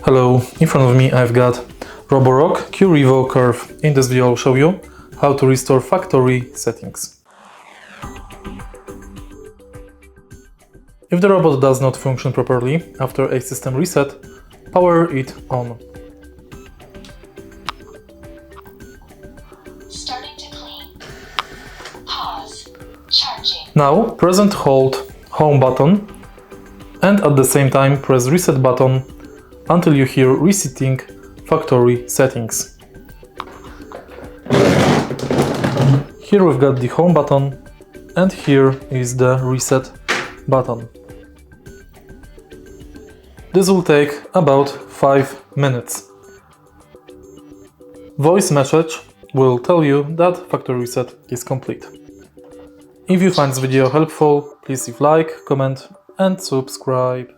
Hello, in front of me I've got ROBOROCK Qrevo Curv. In this video I'll show you how to restore factory settings. If the robot does not function properly after a system reset, power it on. Starting to clean. Pause. Charging. Now press and hold home button and at the same time press reset button until you hear resetting factory settings. Here we've got the home button and here is the reset button. This will take about 5 minutes. Voice message will tell you that factory reset is complete. If you find this video helpful, please leave like, comment and subscribe.